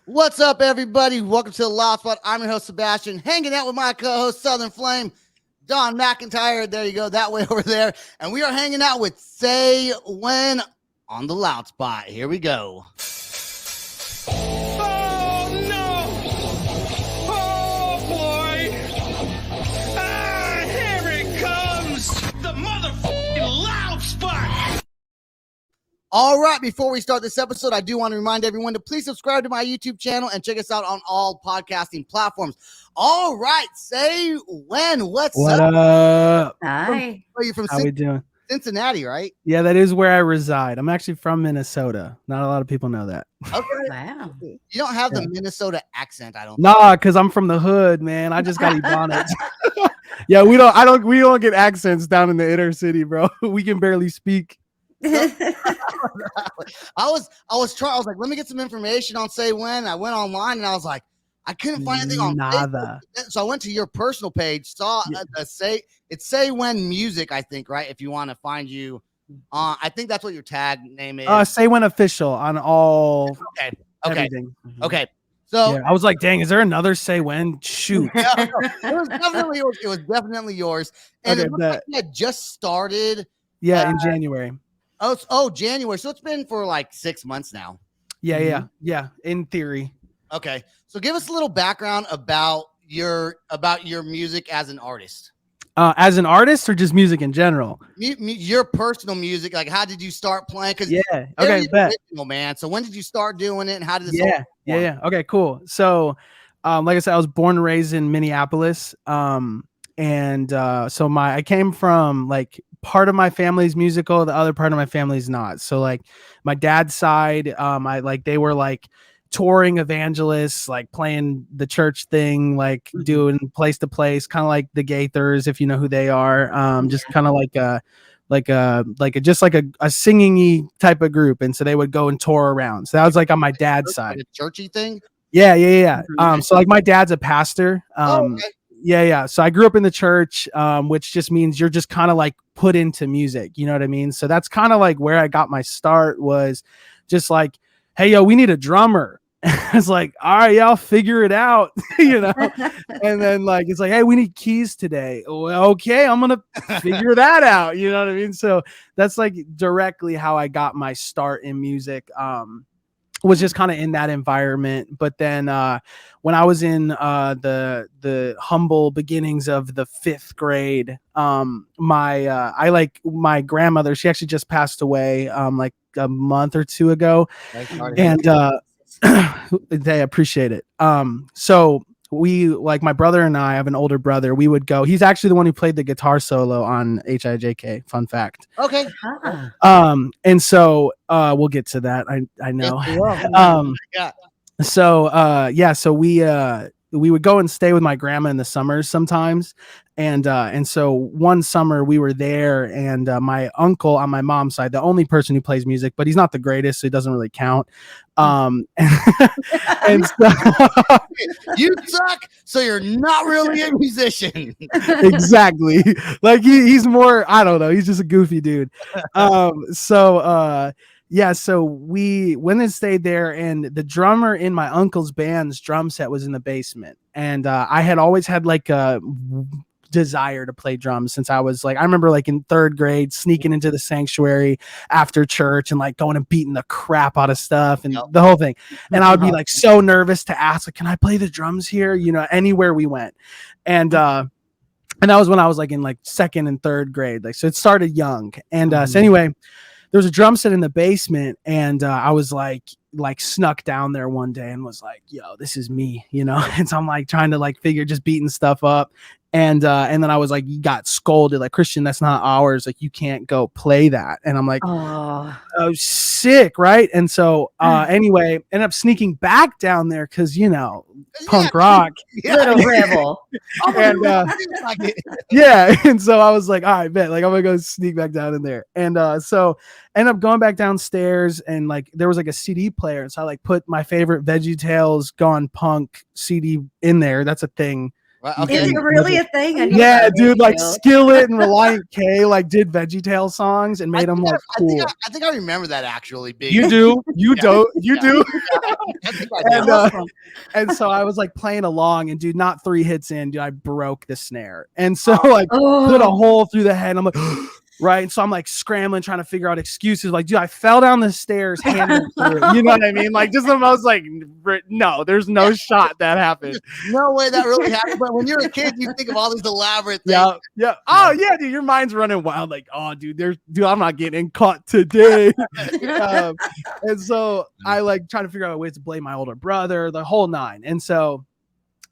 What's up, everybody? Welcome to the Loud Spot. I'm your host, Sebastian, hanging out with my co-host, Southern Flame, Don McIntyre. There you go, that way over there. And we are hanging out with Say When on the Loud Spot. Here we go. Oh, no! Oh, boy! Ah, here it comes! The motherfucking Loud Spot! All right, before we start this episode, I do want to remind everyone to please subscribe to my YouTube channel and check us out on all podcasting platforms. All right, Say When. What up? Hi. Are you from How we doing? Cincinnati, right? Yeah, that is where I reside. I'm actually from Minnesota. Not a lot of people know that. Okay. Wow. You don't have the Minnesota accent, I don't Nah, because I'm from the hood, man. I just got Ebonics. Yeah, we don't get accents down in the inner city, bro. We can barely speak. I was like, let me get some information on Say When. I went online and I was like, I couldn't find anything on Nada. Facebook. So I went to your personal page, saw it's Say When Music, I think, right? If you want to find you, I think that's what your tag name is. Say When Official on all Okay. everything. So Yeah, I was like, dang, is there another Say When? Shoot. it was definitely yours. And Okay, it looked like you had just started. Yeah, in January. January. So it's been for like 6 months now. Yeah. In theory. Okay. So give us a little background about your music as an artist. As an artist or just music in general? Your personal music, like how did you start playing? Because okay, bet. Original, man. So when did you start doing it, and how did this? Yeah. Okay, cool. So, like I said, I was born and raised in Minneapolis. So I came from like part of my family's musical, the other part of my family's not. So like my dad's side, they were like touring evangelists, like playing the church thing, like doing place to place, kind of like the Gaithers, if you know who they are. Just kind of like a singing-y type of group. And so they would go and tour around. So that was like on my dad's side. Like a churchy thing. Yeah. So like my dad's a pastor. Okay. Yeah. So I grew up in the church, which just means you're just kind of like put into music. You know what I mean? So that's kind of like where I got my start, was just like, hey, yo, we need a drummer. It's like, all right, yeah, I'll figure it out, you know? And then like, it's like, hey, we need keys today. Well, okay, I'm going to figure that out. You know what I mean? So that's like directly how I got my start in music. Was just kind of in that environment. But then when I was in the humble beginnings of the 5th grade, my grandmother, she actually just passed away like a month or two ago. And they appreciate it. So we, like my brother and I have an older brother, we would go. He's actually the one who played the guitar solo on HIJK. Fun fact. Okay. And so we'll get to that. I know. So we would go and stay with my grandma in the summers sometimes. And so one summer we were there, and my uncle on my mom's side, the only person who plays music, but he's not the greatest, so it doesn't really count. And so, You suck, so you're not really a musician. exactly. Like he's more, I don't know, he's just a goofy dude. So we went and stayed there, and the drummer in my uncle's band's drum set was in the basement. And I had always had like a desire to play drums since I was like, I remember like in 3rd grade sneaking into the sanctuary after church and like going and beating the crap out of stuff and the whole thing. And I would be like so nervous to ask, like, can I play the drums here? You know, anywhere we went. And that was when I was like in like 2nd and 3rd grade. Like, so it started young. And so anyway, there was a drum set in the basement, and I was like snuck down there one day and was like, yo, this is me, you know? And so I'm like trying to like figure, just beating stuff up. And then I was like, you got scolded, like, Christian, that's not ours. Like, you can't go play that. And I'm like, oh sick. Right. And so anyway, ended up sneaking back down there because, you know, punk rock. Little rebel. And and so I was like, all right, bet, like I'm gonna go sneak back down in there. And so ended up going back downstairs, and like there was like a CD player, so I like put my favorite VeggieTales Gone Punk CD in there. That's a thing Well, You okay. Is can- it really a thing? I need to Yeah, find dude, like video. Skillet and Reliant K like did VeggieTale songs and made them like cool. I think I remember that actually being. You do, you Yeah. don't, you Yeah. do. I think I did. And, Awesome. and so I was like playing along, and dude, not 3 hits in, dude, I broke the snare, and so like put a Oh, hole through the head. I'm like, right, and so I'm like scrambling, trying to figure out excuses. Like, dude, I fell down the stairs, hand through it. You know what I mean? Like, just the most like, no, there's no shot that happened. No way that really happened. But when you're a kid, you think of all these elaborate things. Yeah, yeah. Oh yeah, dude, your mind's running wild. Like, oh, dude, I'm not getting caught today. And so I like trying to figure out ways to blame my older brother, the whole nine. And so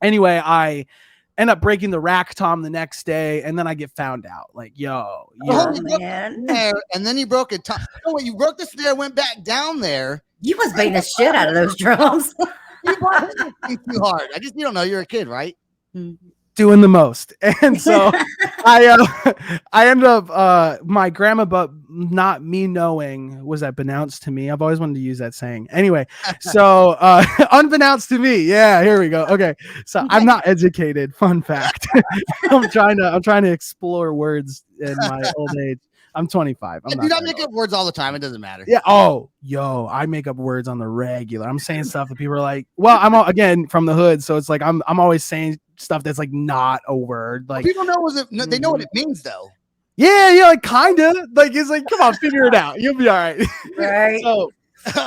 anyway, I end up breaking the rack tom the next day, and then I get found out. Like, yo, Oh, you're, man. Snare, and then you broke it. No, wait, you broke the snare, went back down there. You was beating the shit out of those drums. You brought it too hard. You don't know. You're a kid, right? doing the most. And so I ended up my grandma, but not me knowing, was that beknownst to me. I've always wanted to use that saying. Anyway, so unbeknownst to me. Yeah, here we go. Okay. So I'm not educated. Fun fact. I'm trying to explore words in my old age. I'm 25. I'm Dude, I that make old. up words all the time. It doesn't matter. Yeah. Oh, yo, I make up words on the regular. I'm saying stuff that people are like, well, I'm again from the hood, so it's like I'm always saying stuff that's like not a word. Like, People know they know what it means though. yeah, like kind of like it's like, come on, figure it out. You'll be all right. Right. So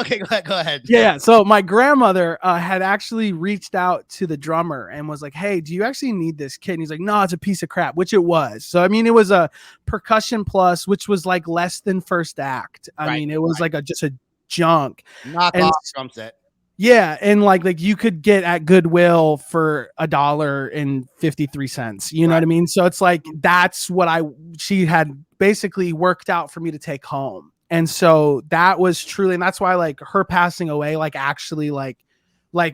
Okay, go ahead. yeah. So my grandmother had actually reached out to the drummer and was like, "Hey, do you actually need this kit?" And he's like, "No, it's a piece of crap," which it was. So I mean, it was a percussion plus, which was like less than first act. I mean, it was like just a junk. Knock And off drum set. Yeah, and like you could get at Goodwill for $1.53. You know what I mean? So it's like that's what she had basically worked out for me to take home. And so that was truly, and that's why like her passing away, like actually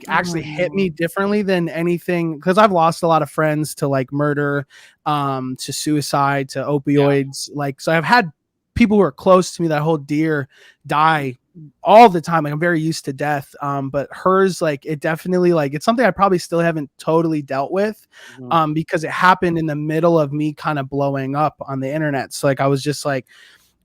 actually hit me differently than anything, because I've lost a lot of friends to like murder, to suicide, to opioids. Like, so I've had people who are close to me that hold dear die all the time. Like, I'm very used to death. But hers, like, it definitely, like, it's something I probably still haven't totally dealt with, because it happened in the middle of me kind of blowing up on the internet. So like, I was just like,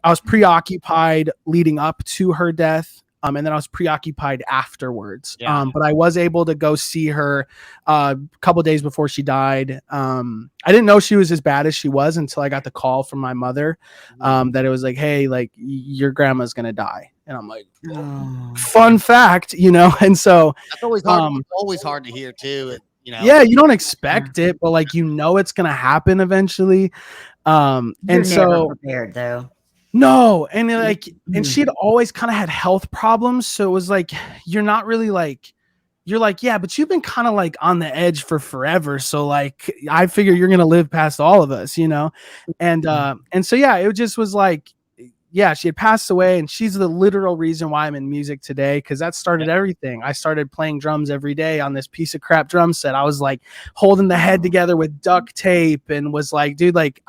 I was preoccupied leading up to her death. And then I was preoccupied afterwards. But I was able to go see her a couple days before she died. I didn't know she was as bad as she was until I got the call from my mother, that it was like, "Hey, like your grandma's gonna die." And I'm like, fun fact, you know? And so That's always hard. Always hard to hear too. You know. yeah, you don't expect it, but like, you know, it's gonna happen eventually. You're And so never prepared though. no, and like, and she had always kind of had health problems, so it was like, you're not really like, you're like, yeah, but you've been kind of like on the edge for forever, so like, I figure you're gonna live past all of us, you know. And so yeah, it just was like, yeah, she had passed away, and she's the literal reason why I'm in music today, because that started everything. I started playing drums every day on this piece of crap drum set. I was like holding the head together with duct tape, and was like, dude, like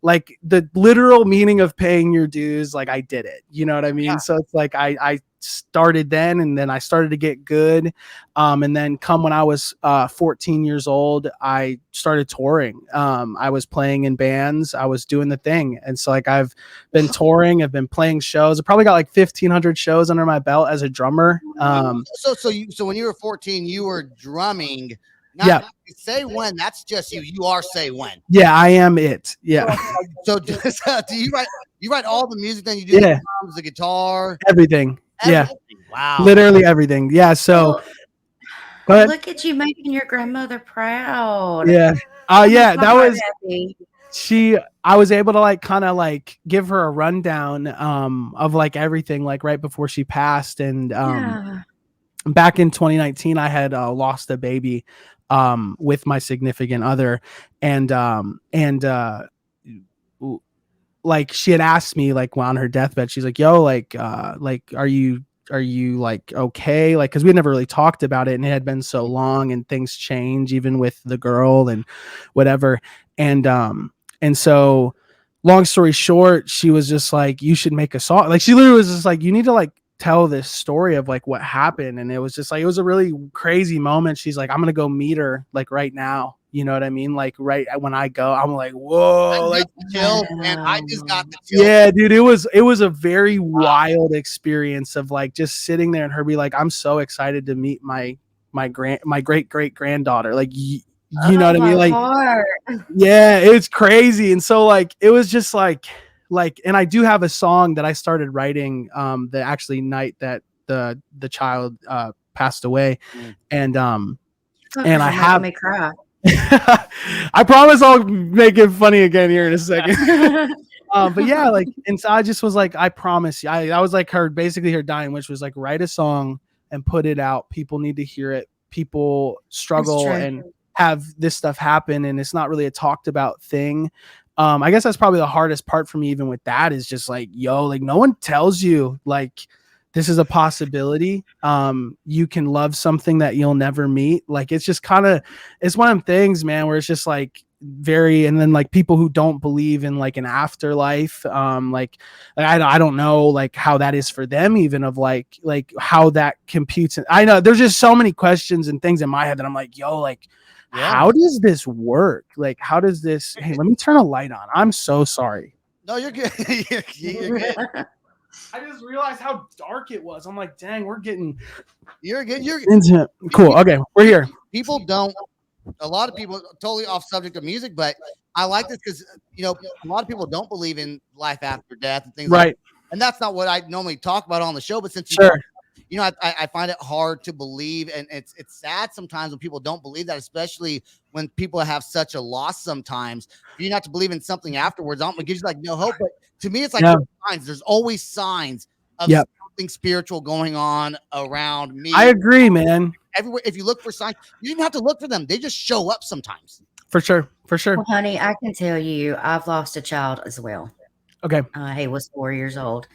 like the literal meaning of paying your dues, like I did it, you know what I mean? So it's like I started then, and then I started to get good, and then come when I was 14 years old, I started touring. I was playing in bands, I was doing the thing, and so like I've been touring, I've been playing shows. I probably got like 1,500 shows under my belt as a drummer. So when you were 14, you were drumming. Yeah. Say when, that's just you. You are Say When. Yeah, I am it. Yeah. So do you write all the music, then you do the drums, the guitar, Everything. Yeah. Wow. Literally everything. Yeah. So go ahead. Look at you making your grandmother proud. Yeah. Yeah, that was happy. I was able to like kind of like give her a rundown of like everything, like right before she passed. And back in 2019, I had lost a baby with my significant other, and like she had asked me like on her deathbed, she's like, "Yo, like are you like okay?" Like, because we had never really talked about it, and it had been so long, and things change even with the girl and whatever. And so long story short, she was just like, "You should make a song." Like, she literally was just like, "You need to like tell this story of like what happened, and it was just like it was a really crazy moment. She's like, I'm gonna go meet her like right now. You know what I mean? Like right when I go, I'm like, whoa, like chills, man. I just got the chills. yeah, dude. It was a very wild experience of like just sitting there and her be like, I'm so excited to meet my great great granddaughter. Like you know what I mean? Like yeah, it's crazy. And so like it was just like and I do have a song that I started writing the actually night that the child passed away. And I have me cry. I promise I'll make it funny again here in a second. But yeah, like, and so I just was like, I promise you, I was like basically her dying wish was like, write a song and put it out. People need to hear it. People struggle and have this stuff happen, and it's not really a talked about thing. I guess that's probably the hardest part for me, even with that, is just like, yo, like no one tells you like this is a possibility. You can love something that you'll never meet. Like it's just kind of, it's one of them things, man, where it's just like and then like people who don't believe in like an afterlife, like I don't know like how that is for them, even of like how that computes. I know there's just so many questions and things in my head that I'm like, yo, like how does this work? Like how does this? Hey, let me turn a light on. I'm so sorry. No, you're good. You're good. I just realized how dark it was. I'm like, dang, we're getting You're good. You're into cool. Okay, we're here. People don't. A lot of people totally off subject of music, but I like this because a lot of people don't believe in life after death and things like that. And that's not what I normally talk about on the show. But since I find it hard to believe, and it's sad sometimes when people don't believe that, especially when people have such a loss. Sometimes for you not to believe in something afterwards, it gives you like no hope. But to me, it's like signs. There's always signs of something spiritual going on around me. I agree, man. Everywhere, if you look for signs, you don't have to look for them. They just show up sometimes. For sure. Well, honey, I can tell you, I've lost a child as well. Okay. He was 4 years old.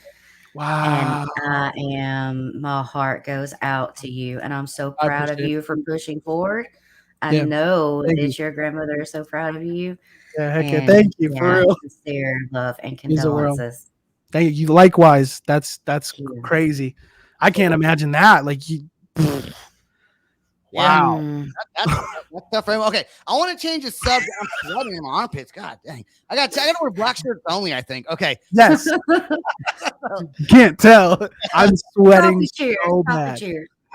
Wow. And my heart goes out to you, and I'm so proud of you for pushing forward. I know that your grandmother is so proud of you. Yeah, heck yeah. Thank you for real. Sincere love and condolences. Thank you. Likewise. That's crazy. I can't imagine that. Like you. Wow. That's tough for him. Okay, I want to change the subject. I'm sweating in my armpits. God dang. I got to wear black shirts only, I think. Okay. Yes. You can't tell. I'm sweating so bad.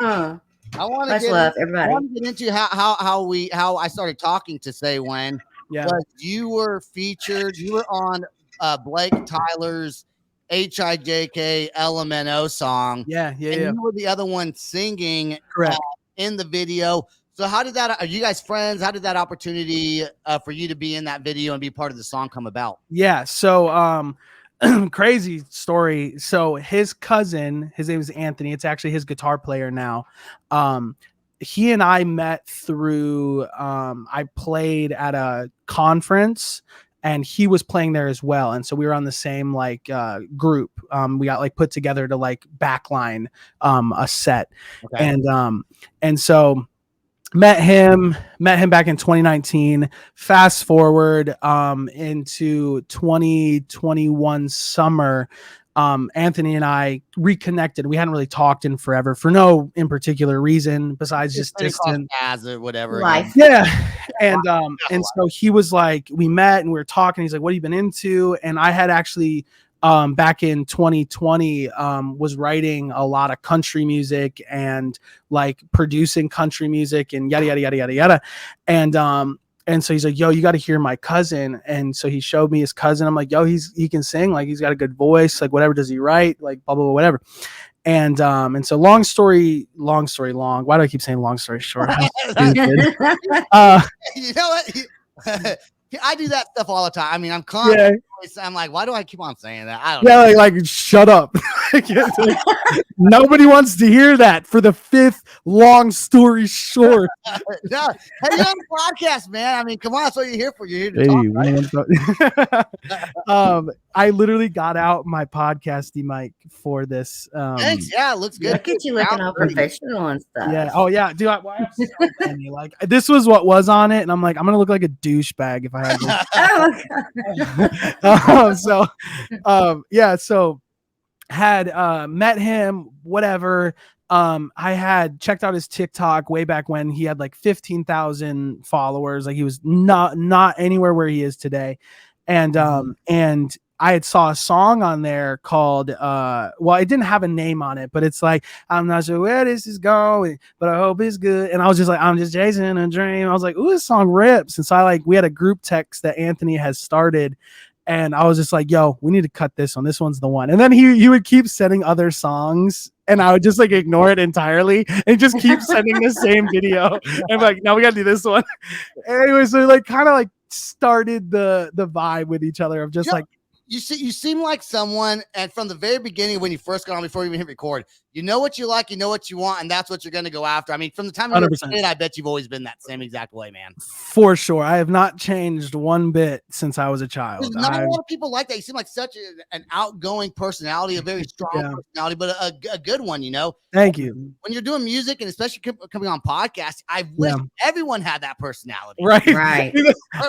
I want to get into how I started talking to SAYWHEN. Yeah. You were featured. You were on Blake Tyler's HIJK LMNO song. Yeah. You were the other one singing. Correct. In the video. So how did that, are you guys friends? How did that opportunity for you to be in that video and be part of the song come about? Yeah. So, crazy story. So his cousin, his name is Anthony. It's actually his guitar player now. He and I met through, I played at a conference and he was playing there as well. And so we were on the same like group. We got like put together to like backline a set. Okay. And so met him back in 2019. Fast forward into 2021 summer. Anthony and I reconnected. We hadn't really talked in forever for no in particular reason besides just distant as or whatever. Life. Yeah. And so he was like, we met and we were talking. He's like, what have you been into? And I had actually back in 2020 was writing a lot of country music and like producing country music and yada yada yada yada yada. And so he's like, yo, you got to hear my cousin. And so he showed me his cousin. I'm like, yo, he can sing. Like, he's got a good voice. Like, whatever does he write? Like, blah, blah, blah, whatever. And so long story long. Why do I keep saying long story short? You know what? I do that stuff all the time. I mean, I'm constantly, I'm like, why do I keep on saying that? I don't know. Like shut up. Nobody wants to hear that for the fifth long story short. No, hey, you're on the podcast, man. I mean, come on, that's what you're here for. You're here to talk. Right? I literally got out my podcasty mic for this. Thanks. Yeah, it looks good. Look at you looking all professional and stuff. Yeah. Oh yeah, dude. I have so many. Like this was what was on it, and I'm like, I'm gonna look like a douchebag if I had this. So had met him, whatever. I had checked out his TikTok way back when he had like 15,000 followers. Like he was not anywhere where he is today. And I had saw a song on there called well, it didn't have a name on it, but it's like, I'm not sure where this is going, but I hope it's good. And I was just like, I'm just chasing a dream. I was like, ooh, this song rips. And so we had a group text that Anthony has started. And I was just like, yo, we need to cut this one. This one's the one. And then he would keep sending other songs and I would just like ignore it entirely and just keep sending the same video. And like, no, we gotta do this one. Anyway, so like kind of like started the vibe with each other of just like, you seem like someone, and from the very beginning when you first got on, before you even hit record, you know what you like, you know what you want, and that's what you're going to go after. I mean, from the time you were a kid, I bet you've always been that same exact way, man. For sure. I have not changed one bit since I was a child. There's not a lot of people like that. You seem like such an outgoing personality, a very strong personality, but a good one, you know? Thank you. When you're doing music, and especially coming on podcasts, I wish everyone had that personality. Right.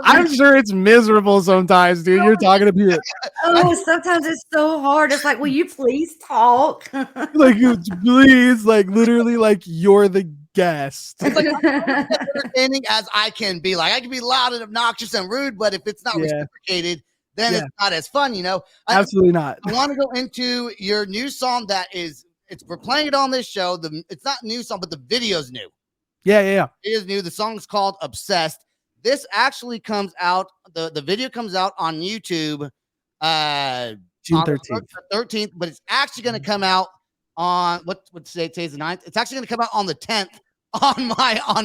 I'm sure it's miserable sometimes, dude. You're talking to people. Oh, sometimes it's so hard. It's like, will you please talk? Like, please, like literally, like you're the guest. It's like as entertaining as I can be. Like I can be loud and obnoxious and rude, but if it's not reciprocated, then it's not as fun, you know? Absolutely not. I want to go into your new song we're playing it on this show. It's not a new song, but the video's new. Yeah. It is new. The song is called Obsessed. This actually comes out, the video comes out on YouTube June 13th, but it's actually going to come out on today's the 9th. It's actually going to come out on the 10th on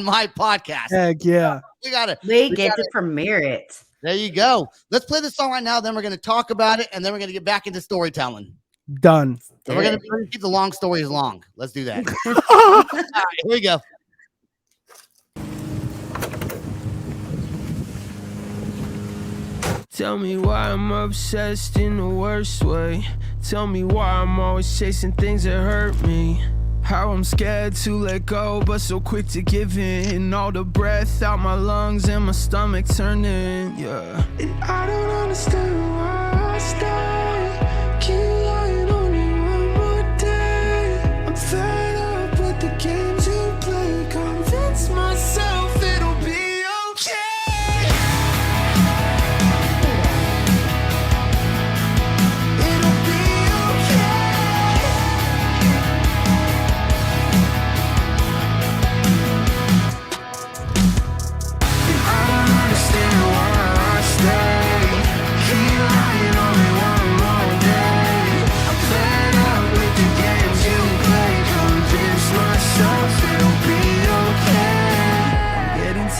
my podcast. Heck yeah. We get to premiere it. There you go. Let's play the song right now. Then we're going to talk about it, and then we're going to get back into storytelling. Done. So we're going to keep the long stories long. Let's do that. All right, here we go. Tell me why I'm obsessed in the worst way. Tell me why I'm always chasing things that hurt me. How I'm scared to let go, but so quick to give in. All the breath out my lungs and my stomach turning, yeah. And I don't understand why I stay. Keep lying on me one more day. I'm fed up with the games you play. Convince myself it'll be okay.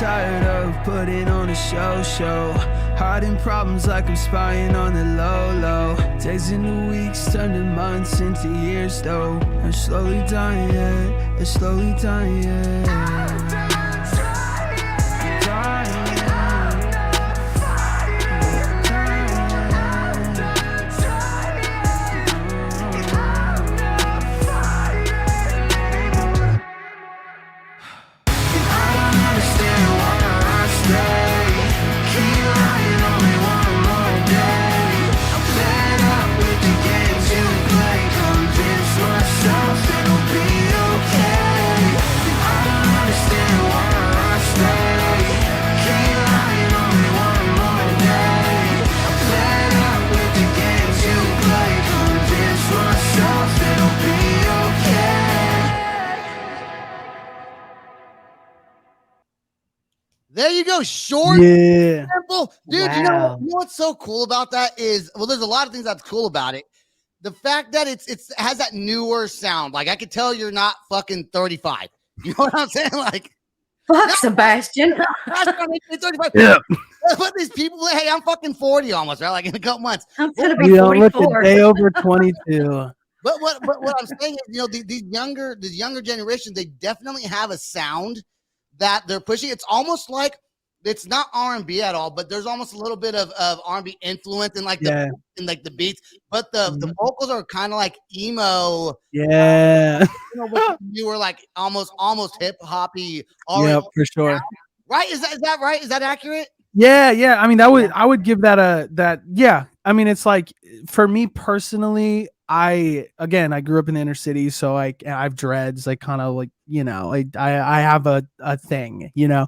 Tired of putting on a show, hiding problems like I'm spying on the low. Days into weeks, turning months into years though. I'm slowly dying, it's slowly dying. There you go. Short, simple. Dude, you know what's so cool about that is, well, there's a lot of things that's cool about it. The fact that it has that newer sound. Like I could tell you're not fucking 35. You know what I'm saying? Like, fuck Sebastian. 35. Yeah. But these people, hey, I'm fucking 40 almost, right? Like in a couple months. I'm gonna be 44. Day over 22. But what I'm saying is, you know, the younger generation, they definitely have a sound that they're pushing. It's almost like it's not R&B at all, but there's almost a little bit of R&B influence in like the beats, but the vocals are kind of like emo. Yeah. You were like almost hip hoppy. Yeah, for sure. Right? Is that right? Is that accurate? Yeah. I mean, I would give that yeah. I mean, it's like for me personally, I grew up in the inner city, so I have dreads, like kind of like, I have a thing, Yeah.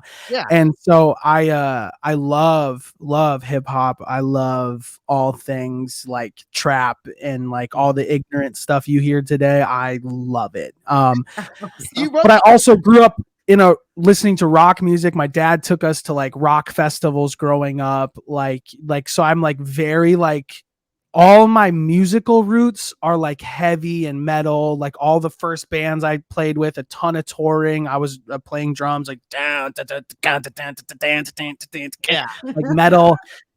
and so I love hip hop. I love all things like trap and like all the ignorant stuff you hear today. I love it. You wrote But I also grew up listening to rock music. My dad took us to like rock festivals growing up, like so I'm like very like all my musical roots are like heavy and metal. Like all the first bands I played with, a ton of touring. I was playing drums like down, yeah. like metal.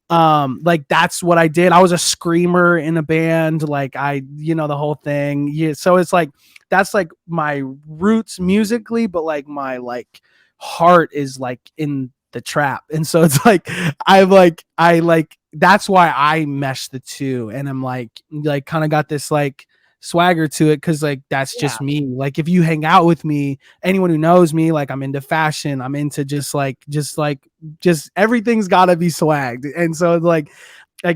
Like that's what I did. I was a screamer in a band, like the whole thing. Yeah, so it's like that's like my roots musically, but like my like heart is like in the trap. And so it's like I like that's why I mesh the two, and I'm like kind of got this like swagger to it, because like that's just me. Like if you hang out with me, anyone who knows me, like I'm into fashion, I'm into just everything's got to be swagged. And so it's like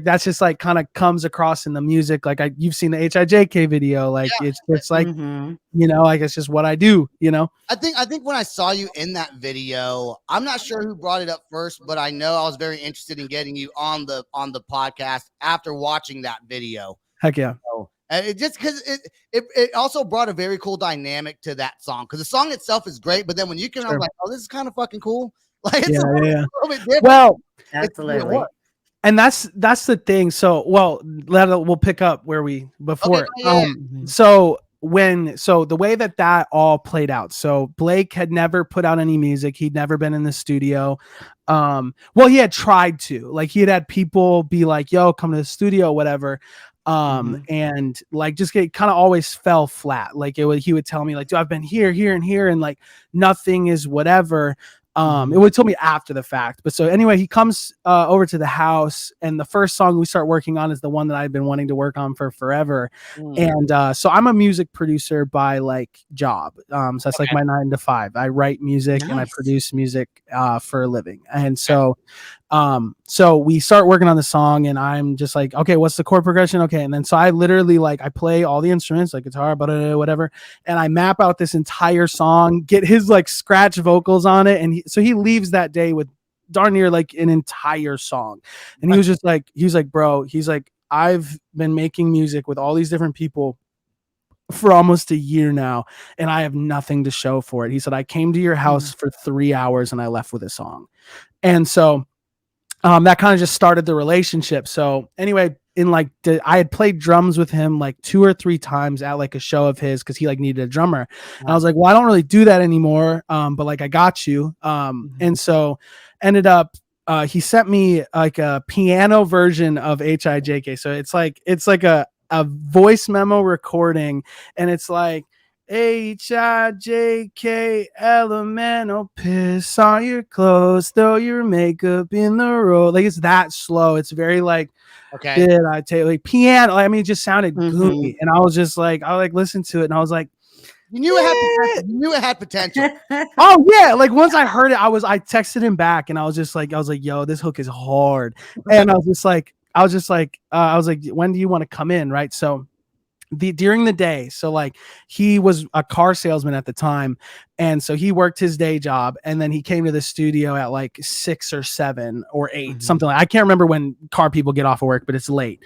that's just like kind of comes across in the music. Like you've seen the HIJK video, like it's like like it's just what I do. I think when I saw you in that video, I'm not sure who brought it up first, but I know I was very interested in getting you on the podcast after watching that video. Heck yeah. So, it just because it also brought a very cool dynamic to that song, because the song itself is great, but then when you can, I'm like, oh, this is kind of fucking cool. Like it's a little bit different. Well, absolutely. And that's the thing. So, we'll pick up where we before. Okay, So the way that all played out. So Blake had never put out any music. He'd never been in the studio. He had tried to. Like he had people be like, "Yo, come to the studio," whatever. And like just kind of always fell flat. Like he would tell me like, "Dude, I've been here, and here, and like nothing is whatever." It would tell me after the fact. But so anyway, he comes over to the house, and the first song we start working on is the one that I've been wanting to work on for forever. And so I'm a music producer by like job. So that's like my 9 to 5. I write music and I produce music for a living. And so so we start working on the song, and I'm just like, okay, what's the chord progression? Okay. And then so I literally like I play all the instruments, like guitar, whatever, and I map out this entire song, get his like scratch vocals on it, and so he leaves that day with darn near like an entire song. And he was just like, bro, I've been making music with all these different people for almost a year now, and I have nothing to show for it. He said, I came to your house for 3 hours and I left with a song. And so that kind of just started the relationship. So anyway, I had played drums with him like 2 or 3 times at like a show of his, because he like needed a drummer. And I was like, well, I don't really do that anymore, but like I got you. And so ended up he sent me like a piano version of HIJK. So it's like a voice memo recording, and it's like HIJK, elemental piss on your clothes, throw your makeup in the road. Like it's that slow. It's very like, okay, did I take like piano? I mean, it just sounded goofy, and I was just like, I like listened to it, and I was like, you knew it had potential. You knew it had potential. Oh yeah, like once I heard it, I texted him back, and I was like, yo, this hook is hard, and I was like, when do you want to come in, right? So during the day, so like he was a car salesman at the time, and so he worked his day job, and then he came to the studio at like 6 or 7 or 8, something like, I can't remember when car people get off of work, but it's late.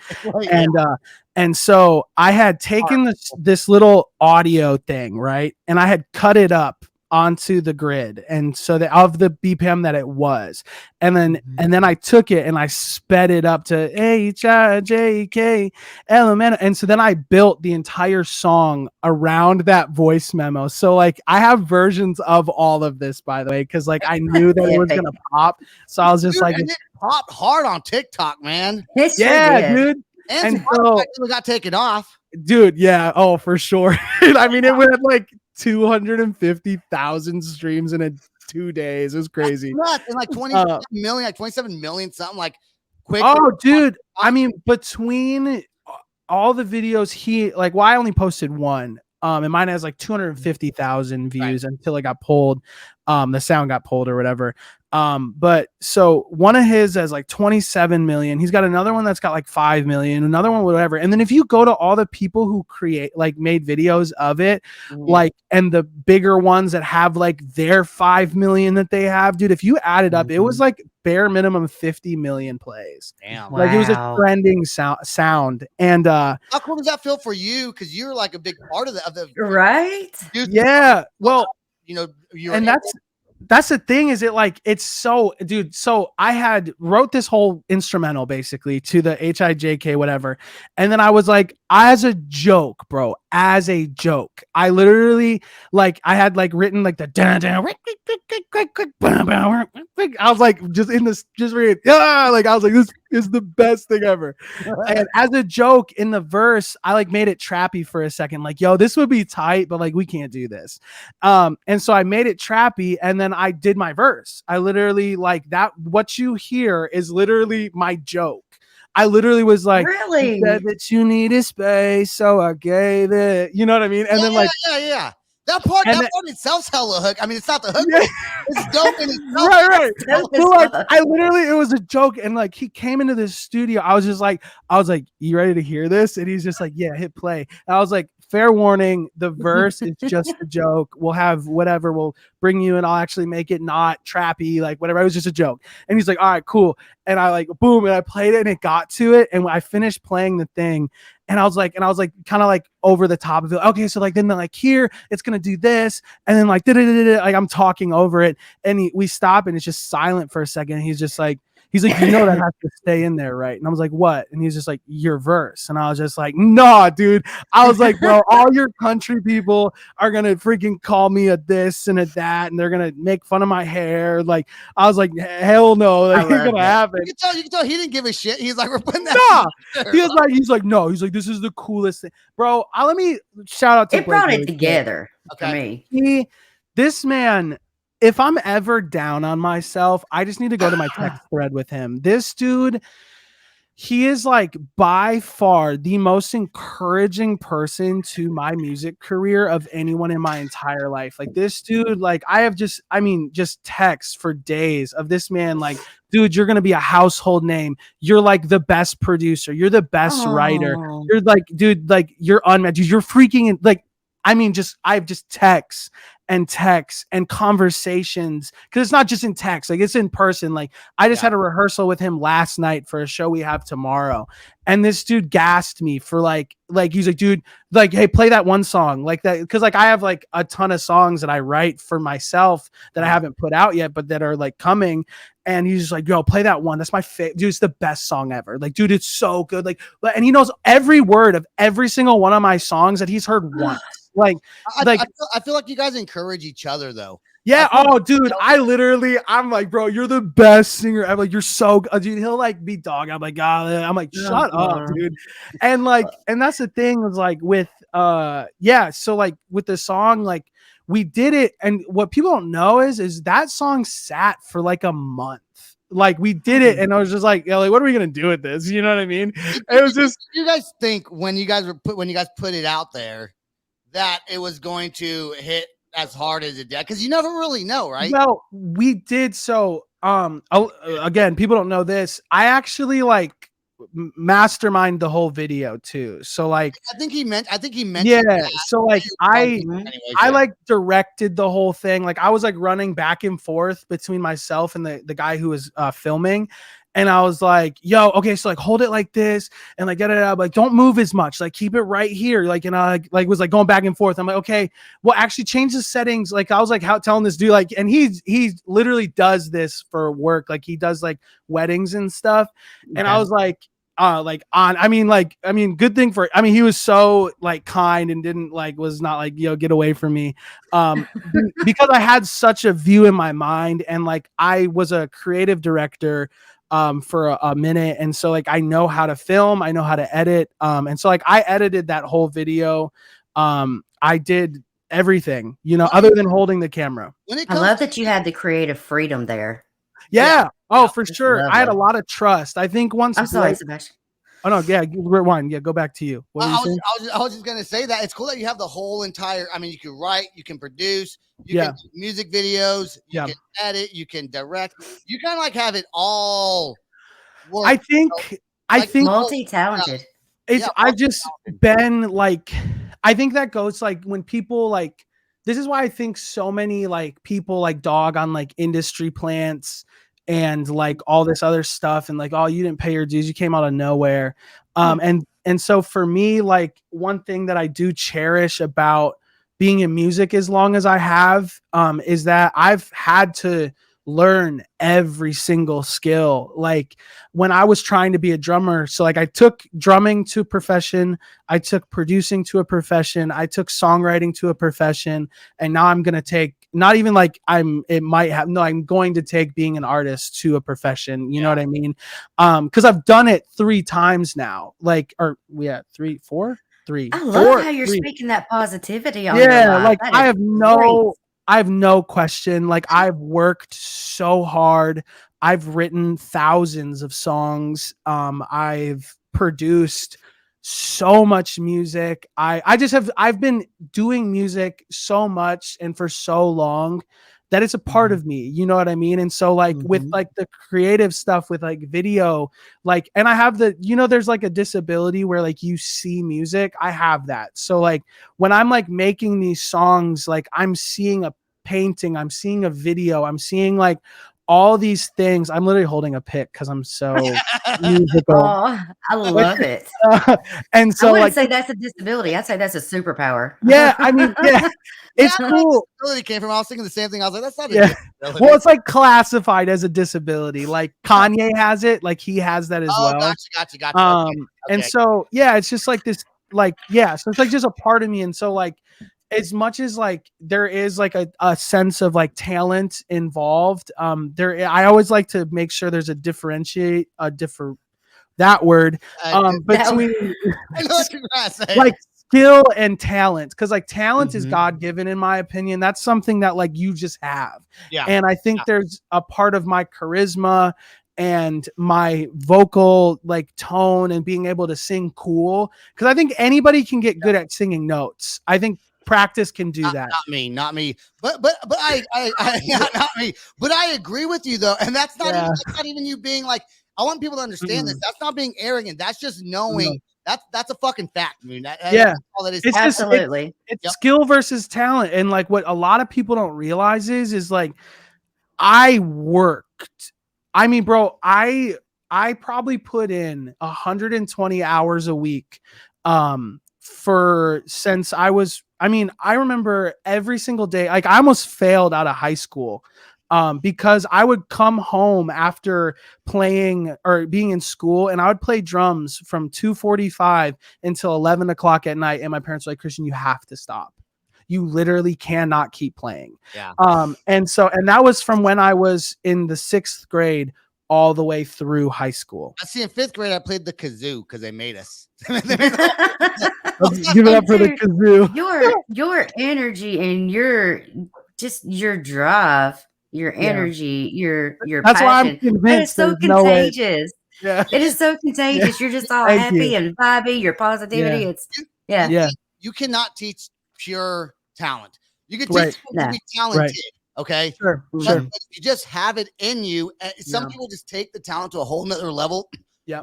And so I had taken this little audio thing, right, and I had cut it up onto the grid, and so of the BPM that it was, and then I took it and I sped it up to HIJK elemental, and so then I built the entire song around that voice memo. So like I have versions of all of this, by the way, because like I knew that it was gonna pop, so I was just like, it popped hard on TikTok, man. Dude. And so got taken off, dude. Yeah, oh for sure. I mean, it went like 250,000 streams in 2 days. It was crazy. And like 20 million, like 27 million, something like quick. Oh, dude. I mean, between all the videos I only posted one. And mine has like 250,000 views until it got pulled. The sound got pulled or whatever. But so one of his has like 27 million. He's got another one that's got like 5 million, another one, whatever. And then if you go to all the people who made videos of it, like, and the bigger ones that have like their 5 million that they have, dude, if you add it up, it was like bare minimum 50 million plays. Damn. Like it was a trending sound. And how cool does that feel for you? Because you're like a big part of the right? Yeah. Well, and that's the thing, is it's so, dude. So I wrote this whole instrumental basically to the HIJK whatever, and then I was like, as a joke, bro, as a joke, I literally I had written the I was like, just in this, just read, I was like, this is the best thing ever. And as a joke in the verse, I made it trappy for a second, yo, this would be tight, but we can't do this. And so I made it trappy, and then I did my verse. I literally that what you hear is literally my joke. I literally was like, really? You said that you needed space, so I gave it. You know what I mean? And then yeah. That part itself's hella hook. I mean, it's not the hook. Yeah. It's dope in itself. Right. So I literally, it was a joke, and he came into this studio. I was like, you ready to hear this? And he's just like, yeah, hit play. And I was like, fair warning, the verse is just a joke. We'll have whatever, we'll bring you, and I'll actually make it not trappy, whatever. It was just a joke. And he's like, all right, cool. And I boom, and I played it, and it got to it. And when I finished playing the thing, and I was kind of over the top of it. Okay, so then here it's gonna do this, and then I'm talking over it, and we stop, and it's just silent for a second. And he's like, you know that has to stay in there, right? And I was like, what? And he's just like, your verse. And I was just like, nah, dude. I was like, bro, all your country people are gonna freaking call me a this and a that, and they're gonna make fun of my hair. I was like, hell no, that ain't gonna happen. You can tell he didn't give a shit. He's like, we're putting that. Nah. He's like, no. He's like, this is the coolest thing, bro. Let me shout out to. It brought it together for me. This man. If I'm ever down on myself, I just need to go to my text thread with him. This dude, he is by far the most encouraging person to my music career of anyone in my entire life. This dude, I have just texts for days of this man, dude, you're going to be a household name. You're the best producer. You're the best writer. You're dude, you're unmatched. Dude, you're freaking I have just texts and conversations, because it's not just in text, it's in person. I just had a rehearsal with him last night for a show we have tomorrow, and this dude gassed me for he's like, dude, hey, play that one song that, because I have a ton of songs that I write for myself that I haven't put out yet, but that are coming. And he's just like, yo, play that one. That's my favorite. Dude, it's the best song ever. Dude, it's so good. And he knows every word of every single one of my songs that he's heard once. I feel like you guys encourage each other though. Yeah. Oh, dude, I'm like, bro, you're the best singer ever. You're so good. Dude, he'll be dog. I'm like, I'm like, shut up, dude. And and that's the thing was with, so with the song, we did it. And what people don't know is that song sat for a month. We did it, and I was just like, what are we gonna do with this? You know what I mean? It was just. You guys think when you guys put it out there that it was going to hit as hard as it did? Because you never really know, right? Well, we did. So, again, people don't know this. I actually mastermind the whole video too. So I think he mentioned. Yeah. That. So I directed the whole thing. I was running back and forth between myself and the guy who was filming. And I was like, yo, okay, so hold it like this, and get it out. Don't move as much. Keep it right here. And I was going back and forth. I'm like, okay, well, actually change the settings. I was telling this dude, and he literally does this for work. He does weddings and stuff. Okay. And I was good thing for, he was so kind and didn't was not get away from me. Because I had such a view in my mind, and I was a creative director for a minute, and so I know how to film, I know how to edit, and so I edited that whole video. I did everything, other than holding the camera. I love that you had the creative freedom there. Yeah. Oh, for sure. I had a lot of trust. I think once. I'm sorry, Sebastian. Oh no, yeah, rewind. Yeah, go back to you. What were you saying? I was just gonna say that it's cool that you have the whole entire. I mean, you can write, you can produce, you Yeah. can do music videos, you can edit, you can direct. You kind of like have it all. Work, I think like multi-talented. I've just been like, I think that goes like when people like, this is why I think so many like people like dog on like industry plants and like all this other stuff and like, oh, you didn't pay your dues, you came out of nowhere. And so for me, like one thing that I do cherish about being in music as long as I have, is that I've had to learn every single skill. Like when I was trying to be a drummer, so like I took drumming to a profession, I took producing to a profession, I took songwriting to a profession, and now I'm going to take, not even like I'm going to take being an artist to a profession. You know what I mean? Cause I've done it 3 times now, like, or three, four. I love how you're speaking that positivity on your life. Like that I have great. I have no question. Like I've worked so hard. I've written thousands of songs. I've produced so much music. I've been doing music so much and for so long that it's a part of me. You know what I mean? And so like with like the creative stuff with like video, like, and I have there's like a disability where like you see music. I have that. So like when I'm like making these songs, like I'm seeing a painting, I'm seeing a video, I'm seeing like all these things. I'm literally holding a pick because I'm so musical. Oh, I love it. And so I wouldn't like say that's a disability. I'd say that's a superpower. Yeah, I mean, it's cool. Disability came from. I was thinking the same thing. I was like, that's not a disability. Well, it's like classified as a disability. Like Kanye has it, like he has that as well. Gotcha. Okay. And so it's just like this, like so it's like just a part of me. And so like as much as like there is like a sense of like talent involved, I always like to make sure there's that word between like skill and talent, because like talent is God-given in my opinion. That's something that like you just have. And I think there's a part of my charisma and my vocal like tone and being able to sing cool, because I think anybody can get good at singing notes. I think practice can do that. Not me. But I not me. But I agree with you though, and that's not even you being like. I want people to understand this. That's not being arrogant. That's just knowing. That's a fucking fact. I mean, that's all that is. It's absolutely. It's skill versus talent, and like what a lot of people don't realize is like I worked. I mean, bro, I probably put in 120 hours a week since I was. I mean, I remember every single day. Like I almost failed out of high school. Because I would come home after playing or being in school, and I would play drums from 2:45 until 11 o'clock at night. And my parents were like, Christian, you have to stop. You literally cannot keep playing. And that was from when I was in the 6th grade all the way through high school. I see in 5th grade, I played the kazoo because they made us. Give it up for the kazoo. Your energy and your drive. Your energy, your That's passion. why I'm convinced. It is so contagious. It is so contagious. You're just all happy and vibey. Your positivity. It's You cannot teach pure talent. You can teach people to be talented. Okay. Sure. But you just have it in you. Some people just take the talent to a whole nother level.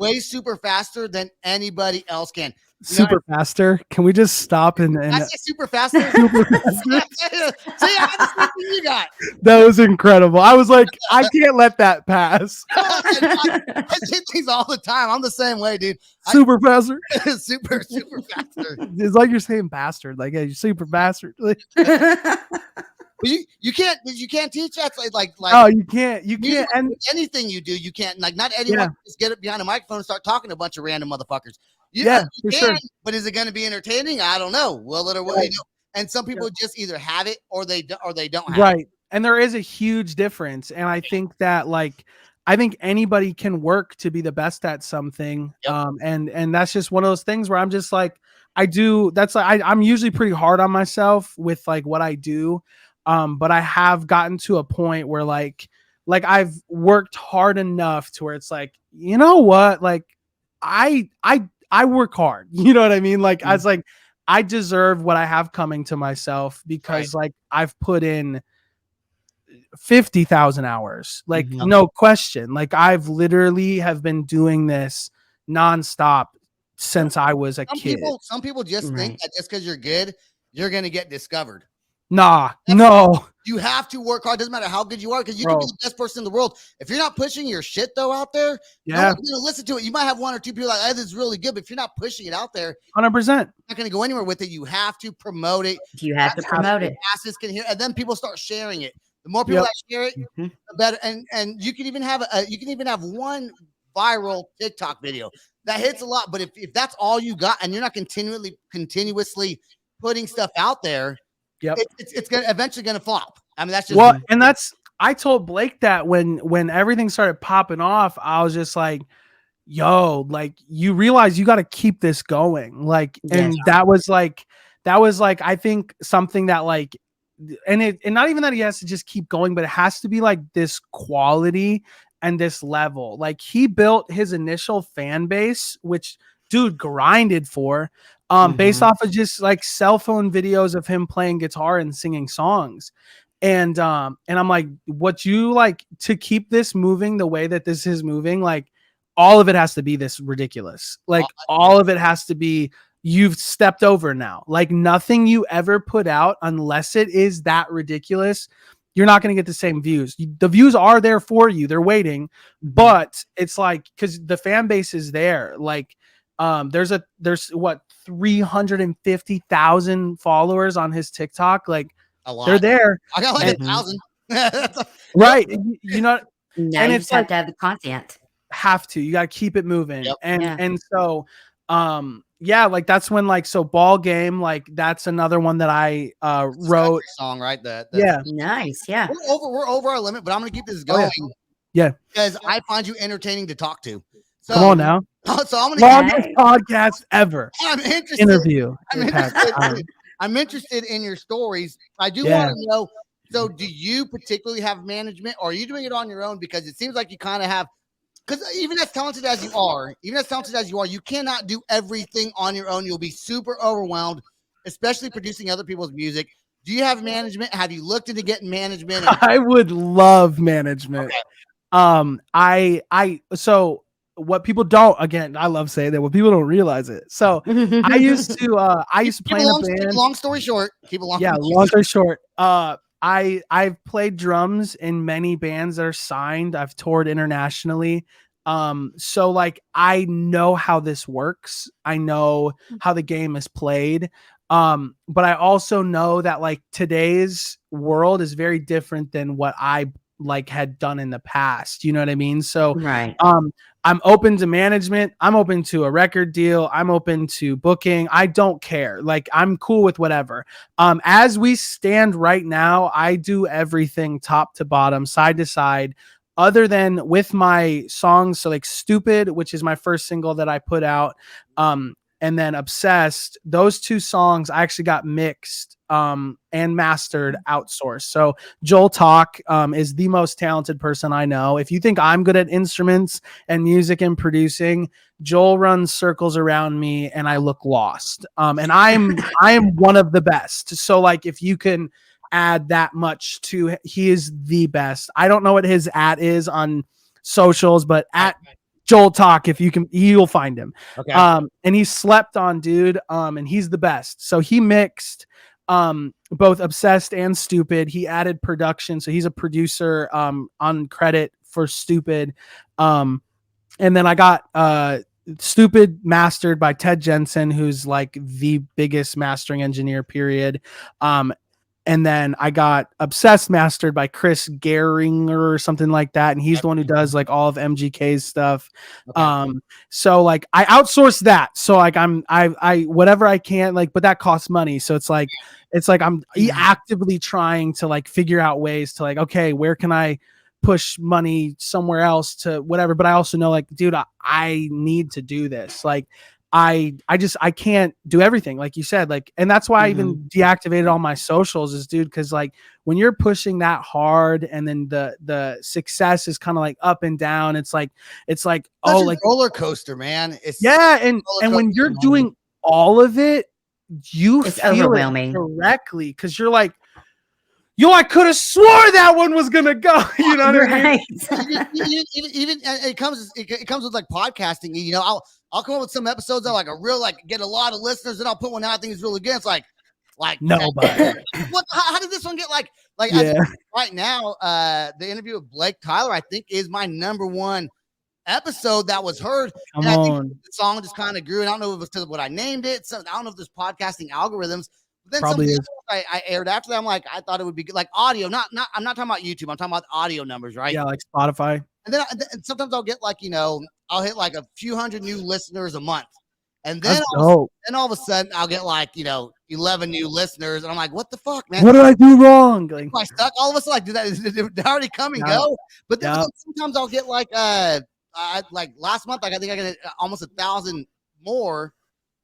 Way super faster than anybody else can. Super faster. Can we just stop and I say super faster? Super faster. See, I the same thing you got. That was incredible. I was like, I can't let that pass. I did things all the time. I'm the same way, dude. Super faster. super faster. It's like you're saying bastard. Like, hey, you super bastard. You can't teach that. Like oh, you can't. And anything you do, you can't. Like, not anyone just get up behind a microphone and start talking to a bunch of random motherfuckers. You can, sure. But is it going to be entertaining? I don't know. Will it or will it? And some people just either have it or they don't have it. And there is a huge difference. And I think that I think anybody can work to be the best at something. And that's just one of those things where I'm just like, I'm usually pretty hard on myself with like what I do. But I have gotten to a point where like I've worked hard enough to where it's like, you know what? Like, I work hard. You know what I mean? Like I was like, I deserve what I have coming to myself because like I've put in 50,000 hours, like no question. Like I've literally have been doing this nonstop since I was a kid. Some people just think that just because you're good, you're gonna get discovered. Nah, That's no. You have to work hard. Doesn't matter how good you are, because you can be the best person in the world. If you're not pushing your shit though out there, no one's gonna listen to it. You might have one or two people like, "Oh, this is really good," but if you're not pushing it out there, 100%, not gonna go anywhere with it. You have to promote it. You have to promote it. Masses can hear, and then people start sharing it. The more people that share it, the better. And you can even have one viral TikTok video that hits a lot. But if that's all you got, and you're not continuously putting stuff out there, it's gonna eventually gonna flop. I mean, that's just and that's I told Blake that when everything started popping off, I was just like, yo, like you realize you got to keep this going. Like, and that was like I think something that like and not even that he has to just keep going, but it has to be like this quality and this level. Like he built his initial fan base, which dude grinded for, based off of just like cell phone videos of him playing guitar and singing songs. And I'm like, what you like to keep this moving the way that this is moving, like all of it has to be this ridiculous. Like all of it has to be, you've stepped over now. Like nothing you ever put out, unless it is that ridiculous, you're not going to get the same views. The views are there for you. They're waiting, but it's like, cause the fan base is there. Like, there's what 350,000 followers on his TikTok. Like they're there. I got like 1,000. Right. You know, now and you it's just have like, to have the content. Have to, you got to keep it moving. And so, yeah, like that's when like, so Ball Game, like that's another one that I wrote song, right? Nice. Yeah. We're over our limit, but I'm gonna keep this going. Because I find you entertaining to talk to. So, come on now. So I'm gonna longest podcast ever. I'm interested. Interview. I'm interested in your stories. I do want to know. So, do you particularly have management, or are you doing it on your own? Because it seems like you kind of have. Because even as talented as you are, you cannot do everything on your own. You'll be super overwhelmed, especially producing other people's music. Do you have management? Have you looked into getting management? I would love management. Okay. So what people don't, again, I love saying that, what people don't realize it. So I used to play in a band. Long story short. Long story short. I've played drums in many bands that are signed. I've toured internationally. So like I know how this works. I know how the game is played. But I also know that like today's world is very different than what I like had done in the past. You know what I mean? So I'm open to management. I'm open to a record deal. I'm open to booking. I don't care. Like I'm cool with whatever. As we stand right now, I do everything top to bottom, side to side, other than with my songs. So like Stupid, which is my first single that I put out. And then Obsessed, those two songs I actually got mixed and mastered outsourced. So Joel Talk is the most talented person I know. If you think I'm good at instruments and music and producing, Joel runs circles around me and I look lost. And I am one of the best. So like if you can add that much to, he is the best. I don't know what his @ is on socials, but at Joel Talk, if you can, you'll find him. Okay. And he's slept on, dude. And he's the best. So he mixed both Obsessed and Stupid. He added production, so he's a producer on credit for Stupid. And then I got Stupid mastered by Ted Jensen, who's like the biggest mastering engineer, period. And then I got Obsessed mastered by Chris Gehringer or something like that. And he's the one who does like all of MGK's stuff. Okay. So like I outsource that. So like I whatever I can, like, but that costs money. So it's like I'm actively trying to like figure out ways to like, okay, where can I push money somewhere else to whatever. But I also know like, dude, I need to do this. Like I can't do everything like you said, like, and that's why I even deactivated all my socials is, dude, because like when you're pushing that hard and then the success is kind of like up and down, it's like oh, like roller coaster, man. It's and when you're doing all of it, it's feel overwhelming directly because you're like, yo, I could have swore that one was gonna go. You know what I mean? Even it comes with like podcasting. You know, I'll come up with some episodes that like a real like get a lot of listeners, and I'll put one out I think is really good. It's like nobody. What? How did this one get like right now? The interview with Blake Tyler, I think, is my #1 episode that was heard. Come and I on. think the song just kind of grew, and I don't know if it was because of what I named it. So I don't know if there's podcasting algorithms. But then probably is. I aired after that. I'm like, I thought it would be good. Like audio, not. I'm not talking about YouTube. I'm talking about audio numbers, right? Yeah, like Spotify. And then and sometimes I'll get like, you know, I'll hit like a few hundred new listeners a month. And then all of a sudden I'll get like, you know, 11 new listeners. And I'm like, what the fuck, man? What did I do wrong? Like, am I stuck? All of a sudden, like, did they already come and go? But then sometimes I'll get like last month, like I think I got almost 1,000 more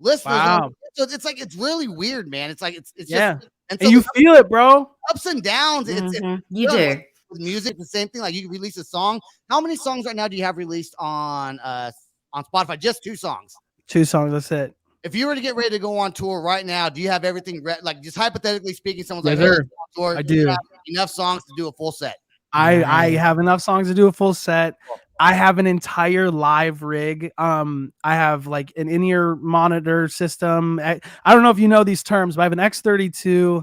listeners. Wow. So it's like, it's really weird, man. It's like, it's yeah. Just, and so you feel it, bro. Ups and downs. You do. With music, the same thing. Like you can release a song. How many songs right now do you have released on Spotify? Just 2 songs. 2 songs. That's it. If you were to get ready to go on tour right now, do you have everything like just hypothetically speaking? Someone's like, hey, on tour, I do. Have enough songs to do a full set. I have enough songs to do a full set. I have an entire live rig. I have like an in-ear monitor system. I don't know if you know these terms, but I have an X32.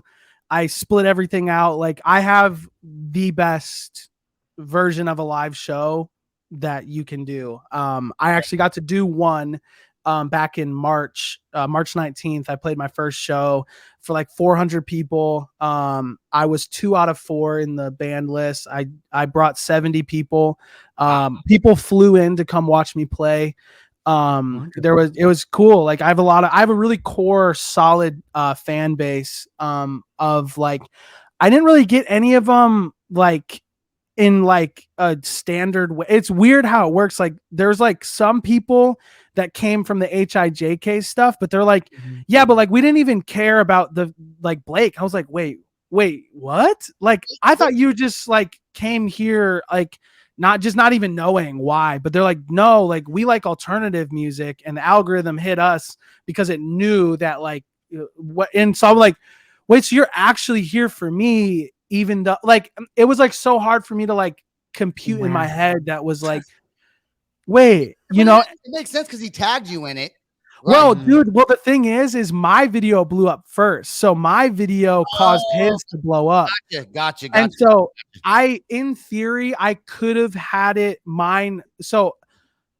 I split everything out. Like I have the best version of a live show that you can do. I actually got to do one back in March 19th. I played my first show for like 400 people. I was 2 out of 4 in the band list. I brought 70 people. People flew in to come watch me play. It was cool. Like I have a really core solid fan base of like, I didn't really get any of them like in like a standard way. It's weird how it works. Like there's like some people that came from the HIJK stuff, but they're like, yeah, but like we didn't even care about the like Blake. I was like, wait, what? Like I thought you just like came here like not even knowing why, but they're like, no, like we like alternative music, and the algorithm hit us because it knew that like what. And so I'm like, wait, so you're actually here for me, even though like it was like so hard for me to like compute in my head. That was like, wait, you know, it makes sense because he tagged you in it. Right? Well, dude, well, the thing is my video blew up first. So my video caused his to blow up. Gotcha. And so in theory, I could have had it mine. So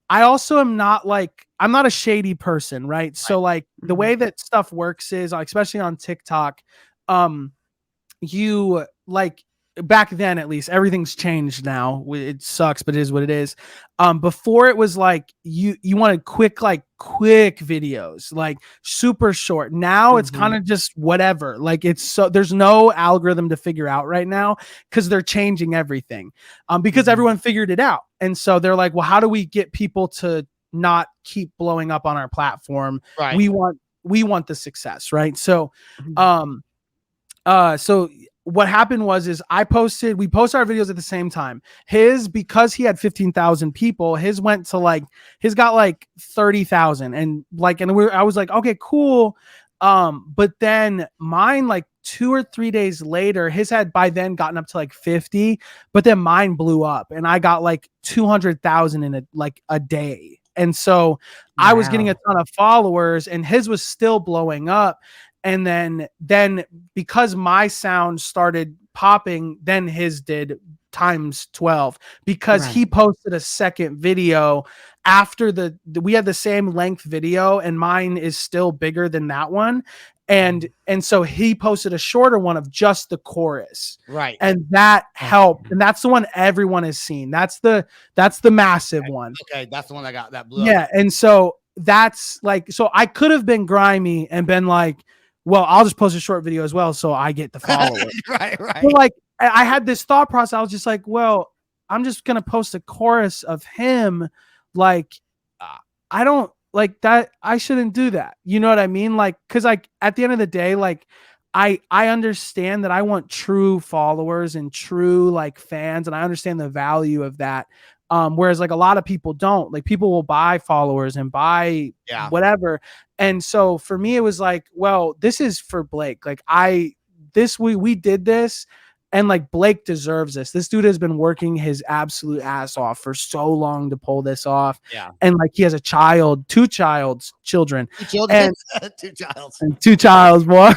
I also am not like, I'm not a shady person, right? So like the way that stuff works is, especially on TikTok, you like, back then at least, everything's changed now. It sucks, but it is what it is. Before it was like you wanted quick videos, like super short. Now it's kind of just whatever. Like it's so there's no algorithm to figure out right now because they're changing everything. Because everyone figured it out. And so they're like, well, how do we get people to not keep blowing up on our platform? Right. We want the success, right? So so what happened was we posted our videos at the same time. Because he had 15,000 people, his got like 30,000, and I was like, okay, cool. But then mine, like 2 or 3 days later, his had by then gotten up to like 50, but then mine blew up and I got like 200,000 in a day. And so I was getting a ton of followers and his was still blowing up. And then because my sound started popping, then his did times 12 because he posted a second video after we had the same length video and mine is still bigger than that one. And so he posted a shorter one of just the chorus. Right. And that helped. And that's the one everyone has seen. That's the massive one. Okay. That's the one that blew up. Yeah. And so that's like, so I could have been grimy and been like, well, I'll just post a short video as well, so I get the followers. Right. But like, I had this thought process. I was just like, well, I'm just gonna post a chorus of him. Like, I don't like that I shouldn't do that. You know what I mean? Like, cause like at the end of the day, like I understand that I want true followers and true like fans, and I understand the value of that. Whereas like a lot of people don't. Like people will buy followers and buy whatever. And so for me, it was like, well, this is for Blake. Like we did this, and like Blake deserves this. This dude has been working his absolute ass off for so long to pull this off. Yeah. And like he has a child, two children. And two childs, boy.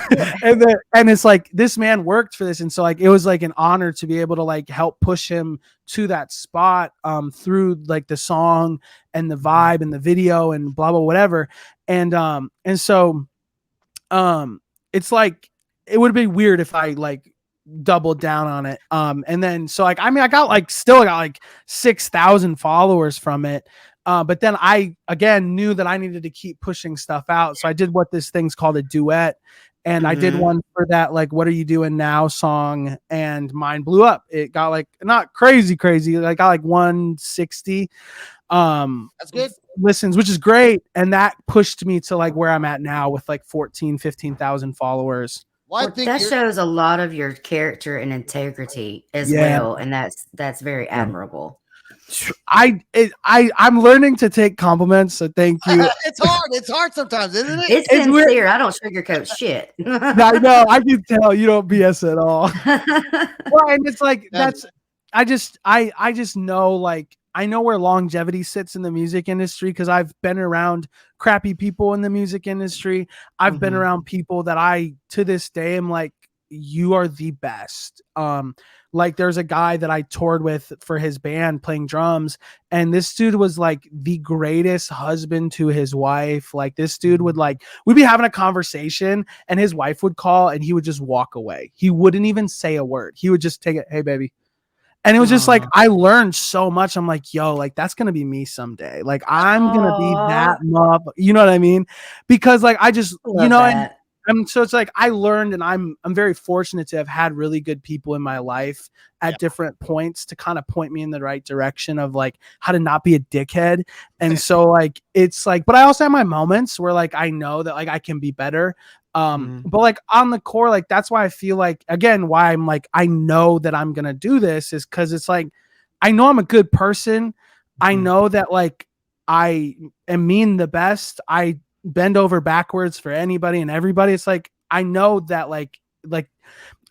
and it's like this man worked for this. And so like it was like an honor to be able to like help push him to that spot through like the song and the vibe and the video and blah blah whatever. And so it's like it would be weird if I like doubled down on it. And then so like I mean I got like 6,000 followers from it. But then I again knew that I needed to keep pushing stuff out. So I did what this thing's called a duet. And I did one for that, like, What Are You Doing Now song, and mine blew up. It got like not crazy. Like got like 160 that's good listens, which is great. And that pushed me to like where I'm at now with like 15,000 followers. Well, Well, that shows a lot of your character and integrity as well, and that's very admirable. I'm learning to take compliments, so thank you. It's hard sometimes, isn't it? It's sincere. I don't sugarcoat shit. I know, I can tell you don't BS at all. Well, and it's like I just know, like I know where longevity sits in the music industry because I've been around crappy people in the music industry. I've been around people that I to this day am like, you are the best. Like there's a guy that I toured with for his band playing drums, and this dude was like the greatest husband to his wife. Like this dude would like, we'd be having a conversation and his wife would call and he would just walk away. He wouldn't even say a word. He would just take it. Hey, baby. And it was just like, I learned so much. I'm like, yo, like that's going to be me someday. Like I'm going to be that mob. You know what I mean? Because like, I just, you know, and so it's like I learned, and I'm very fortunate to have had really good people in my life at different points to kind of point me in the right direction of like how to not be a dickhead. And so like it's like, but I also have my moments where like I know that like I can be better. But like on the core, like that's why I feel like, again, why I'm like I know that I'm gonna do this is because it's like I know I'm a good person. I know that like I am mean the best. I bend over backwards for anybody and everybody. It's like I know that like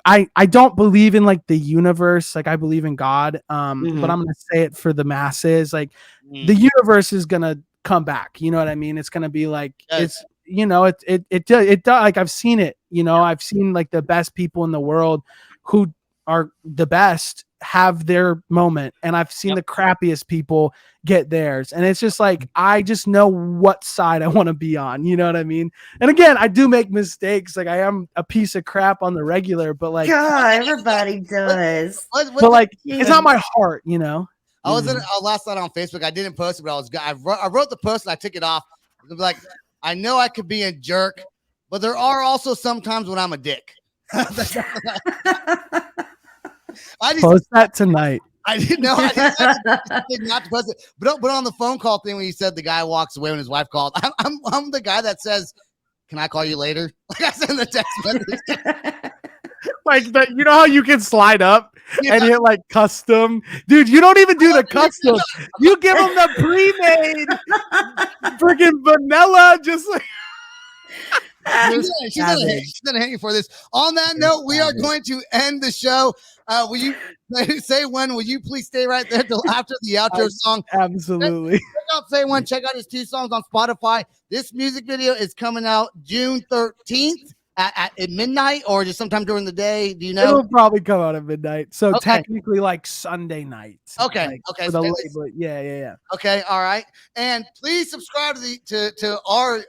I don't believe in like the universe, like I believe in God, but I'm gonna say it for the masses, like the universe is gonna come back, you know what I mean? It's gonna be like it's, you know, it does like I've seen it, you know, I've seen like the best people in the world who are the best have their moment, and I've seen the crappiest people get theirs, and it's just like I just know what side I want to be on, you know what I mean? And again, I do make mistakes, like I am a piece of crap on the regular, but like God, everybody does. But like it's not my heart, you know. I was in last night on Facebook. I didn't post it, but I wrote the post and I took it off. Like I know I could be a jerk, but there are also some times when I'm a dick. I just post that tonight. I didn't know. I did not post it. But on the phone call thing when you said the guy walks away when his wife called, I'm the guy that says, "Can I call you later?" Like I send the text message. Like that, you know how you can slide up and hit like custom, dude. You don't even do the custom. You give them the pre-made, freaking vanilla, just like. She's gonna hate you for this. On that note, we are going to end the show. Will you say when? Will you please stay right there till after the outro song? Absolutely. Check out Say When. Check out his 2 songs on Spotify. This music video is coming out June 13th at midnight, or just sometime during the day. Do you know? It'll probably come out at midnight. So technically, like Sunday night. Okay. Like, okay. So yeah. Okay. All right. And please subscribe to our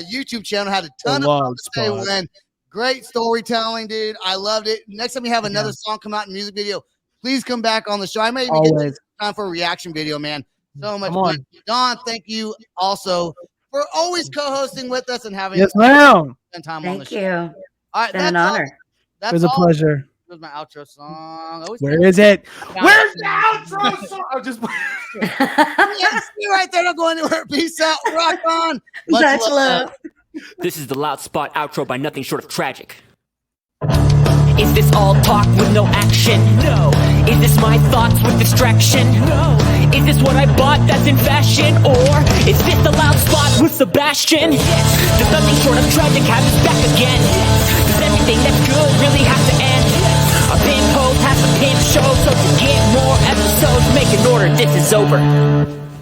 YouTube channel. Had a ton of Say When. Great storytelling, dude. I loved it. Next time you have another song come out in music video, please come back on the show. I may even get time for a reaction video, man. So much fun. Don, thank you also for always co-hosting with us and having ma'am. Time on the show. Thank you. All right, been an honor. It was a pleasure. Here's my outro song. Where is it? Where's the outro song? I'm just Yeah, see you right there. Don't go anywhere. Peace out. Rock on. Much love. This is the Loud Spot outro by nothing short of tragic. Is this all talk with no action? No. Is this my thoughts with distraction? No. Is this what I bought that's in fashion? Or is this the Loud Spot with Sebastian? Yes. Does nothing short of tragic have us back again? Yes. Does everything that's good really have to end? Yes. A pimp host has a pimp show, so to get more episodes, make an order, this is over.